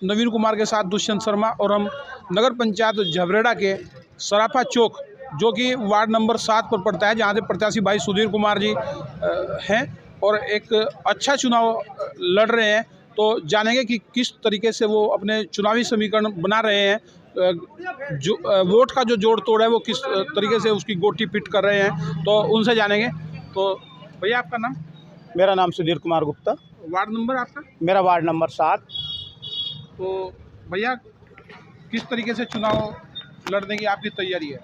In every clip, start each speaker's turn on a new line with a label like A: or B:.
A: नवीन कुमार के साथ दुष्यंत शर्मा और हम नगर पंचायत झबरेड़ा के सराफा चौक जो कि वार्ड नंबर 7 पर पड़ता है, जहाँ से प्रत्याशी भाई सुधीर कुमार जी हैं और एक अच्छा चुनाव लड़ रहे हैं। तो जानेंगे कि किस तरीके से वो अपने चुनावी समीकरण बना रहे हैं, जो वोट का जो जोड़ तोड़ है वो किस तरीके से उसकी गोटी पिट कर रहे हैं, तो उनसे जानेंगे। तो भैया आपका नाम?
B: मेरा नाम सुधीर कुमार गुप्ता।
A: वार्ड नंबर आपका?
B: मेरा वार्ड नंबर 7।
A: तो भैया किस तरीके से चुनाव लड़ने की आपकी तैयारी है?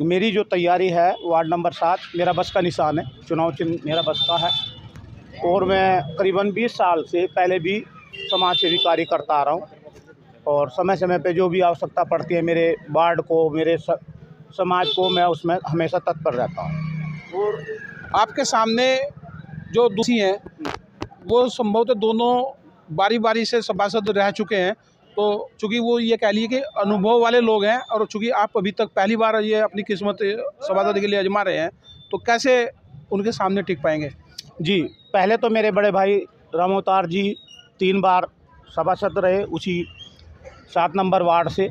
B: मेरी जो तैयारी है वार्ड नंबर 7 मेरा बस का निशान है, चुनाव चिन्ह मेरा बस का है और मैं करीबन 20 साल से पहले भी समाज सेवी कार्य करता आ रहा हूँ और समय समय पे जो भी आवश्यकता पड़ती है मेरे वार्ड को, मेरे समाज को, मैं उसमें हमेशा तत्पर रहता हूँ।
A: और आपके सामने जो दूसरी हैं वो संभवतः दोनों बारी बारी से सभासद रह चुके हैं, तो चूँकि वो ये कह लिए कि अनुभव वाले लोग हैं और चूँकि आप अभी तक पहली बार ये अपनी किस्मत सभासद के लिए आजमा रहे हैं, तो कैसे उनके सामने टिक पाएंगे?
B: जी, पहले तो मेरे बड़े भाई राम अवतार जी 3 बार सभासद रहे उसी 7 नंबर वार्ड से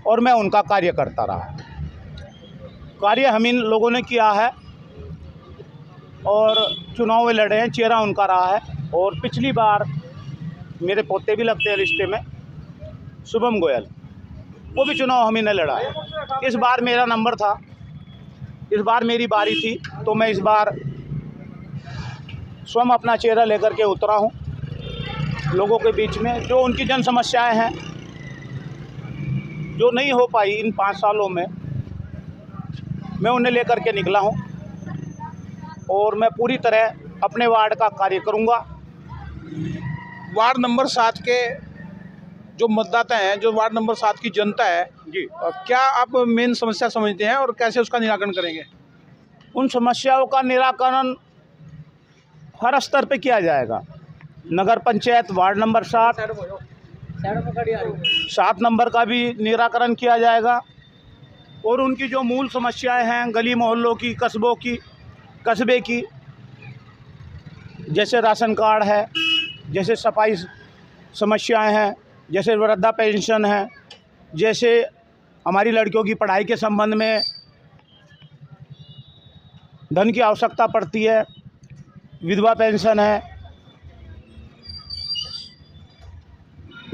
B: और मैं उनका कार्य करता रहा। कार्य हम इन लोगों ने किया है और चुनाव में लड़े हैं, चेहरा उनका रहा है। और पिछली बार मेरे पोते भी लगते हैं रिश्ते में, शुभम गोयल, वो भी चुनाव हम ही ने लड़ा है। इस बार मेरा नंबर था, इस बार मेरी बारी थी, तो मैं इस बार स्वयं अपना चेहरा लेकर के उतरा हूँ लोगों के बीच में। जो उनकी जन समस्याएं हैं जो नहीं हो पाई इन 5 सालों में, मैं उन्हें लेकर के निकला हूँ और मैं पूरी तरह अपने वार्ड का कार्य करूँगा।
A: वार्ड नंबर 7 के जो मतदाता हैं, जो वार्ड नंबर 7 की जनता है
B: जी,
A: क्या आप मेन समस्या समझते हैं और कैसे उसका निराकरण करेंगे?
B: उन समस्याओं का निराकरण हर स्तर पे किया जाएगा। नगर पंचायत वार्ड नंबर 7 नंबर का भी निराकरण किया जाएगा और उनकी जो मूल समस्याएं हैं गली मोहल्लों की, कस्बे की, जैसे राशन कार्ड है, जैसे सफाई समस्याएं हैं, जैसे वृद्धा पेंशन है, जैसे हमारी लड़कियों की पढ़ाई के संबंध में धन की आवश्यकता पड़ती है, विधवा पेंशन है,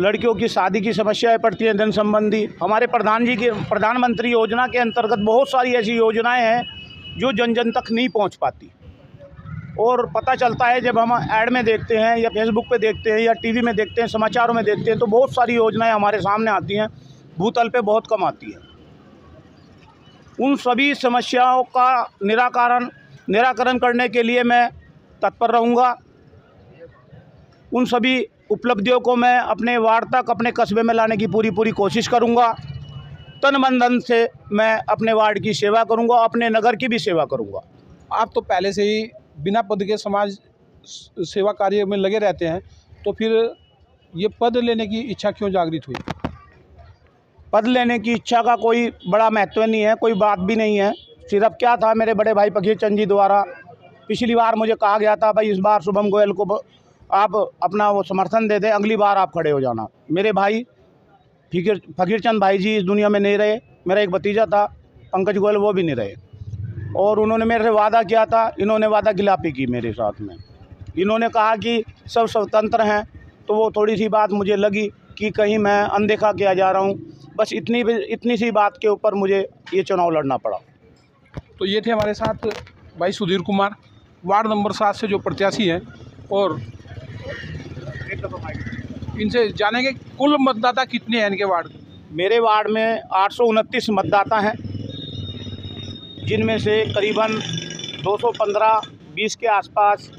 B: लड़कियों की शादी की समस्याएं पड़ती हैं धन संबंधी। हमारे प्रधानमंत्री योजना के अंतर्गत बहुत सारी ऐसी योजनाएं हैं जो जन जन तक नहीं पहुंच पाती और पता चलता है जब हम ऐड में देखते हैं या फेसबुक पे देखते हैं या टीवी में देखते हैं, समाचारों में देखते हैं, तो बहुत सारी योजनाएं हमारे सामने आती हैं, भूतल पे बहुत कम आती है। उन सभी समस्याओं का निराकरण करने के लिए मैं तत्पर रहूँगा। उन सभी उपलब्धियों को मैं अपने वार्ड तक, अपने कस्बे में लाने की पूरी कोशिश करूँगा। तन मन धन से मैं अपने वार्ड की सेवा करूँगा, अपने नगर की भी सेवा करूँगा।
A: आप तो पहले से ही बिना पद के समाज सेवा कार्य में लगे रहते हैं, तो फिर ये पद लेने की इच्छा क्यों जागृत हुई?
B: पद लेने की इच्छा का कोई बड़ा महत्व नहीं है, कोई बात भी नहीं है। सिर्फ क्या था, मेरे बड़े भाई फकीर चंद जी द्वारा पिछली बार मुझे कहा गया था, भाई इस बार शुभम गोयल को आप अपना वो समर्थन दे दें, अगली बार आप खड़े हो जाना। मेरे भाई फकीर चंद भाई जी इस दुनिया में नहीं रहे। मेरा एक भतीजा था पंकज गोयल, वो भी नहीं रहे और उन्होंने मेरे से वादा किया था, इन्होंने वादा खिलाफी की मेरे साथ में। इन्होंने कहा कि सब स्वतंत्र हैं, तो वो थोड़ी सी बात मुझे लगी कि कहीं मैं अनदेखा किया जा रहा हूँ। बस इतनी सी बात के ऊपर मुझे ये चुनाव लड़ना पड़ा।
A: तो ये थे हमारे साथ भाई सुधीर कुमार, वार्ड नंबर 7 से जो प्रत्याशी हैं, और इनसे जानेंगे कुल मतदाता कितने हैं इनके वार्ड?
B: मेरे वार्ड में 829 मतदाता हैं, जिनमें से करीबन 215-20 के आसपास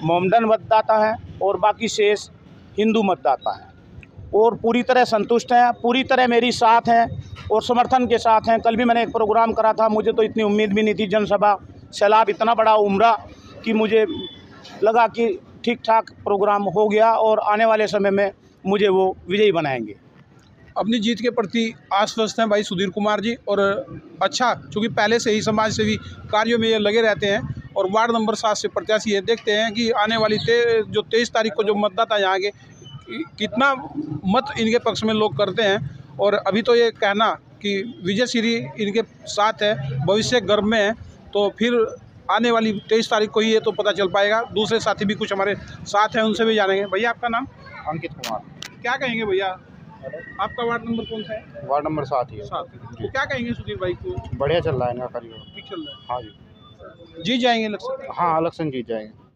B: मोमडन मतदाता हैं और बाकी शेष हिंदू मतदाता हैं और पूरी तरह संतुष्ट हैं, पूरी तरह मेरी साथ हैं और समर्थन के साथ हैं। कल भी मैंने एक प्रोग्राम करा था, मुझे तो इतनी उम्मीद भी नहीं थी, जनसभा सैलाब इतना बड़ा उमड़ा कि मुझे लगा कि ठीक ठाक प्रोग्राम हो गया और आने वाले समय में मुझे वो विजयी बनाएंगे।
A: अपनी जीत के प्रति आश्वस्त हैं भाई सुधीर कुमार जी, और अच्छा चूँकि पहले से ही समाज सेवी कार्यों में ये लगे रहते हैं और वार्ड नंबर 7 से प्रत्याशी है। देखते हैं कि आने वाली जो 23 तारीख को जो मतदाता यहाँ के कितना मत इनके पक्ष में लोग करते हैं। और अभी तो ये कहना कि विजय श्री इनके साथ है, भविष्य गर्भ में है, तो फिर आने वाली 23 तारीख को ही ये तो पता चल पाएगा। दूसरे साथी भी कुछ हमारे साथ हैं, उनसे भी जानेंगे। भैया आपका नाम?
C: अंकित कुमार।
A: क्या कहेंगे भैया, आपका वार्ड नंबर कौन सा है?
C: वार्ड नंबर 7 ही है।
A: 7। तो क्या कहेंगे सुधीर भाई को?
C: बढ़िया चल रहा है इनका कार्य।
A: ठीक चल रहा है।
C: हाँ जी।
A: जीत जाएंगे इलेक्शन?
C: हाँ, इलेक्शन जीत जाएंगे।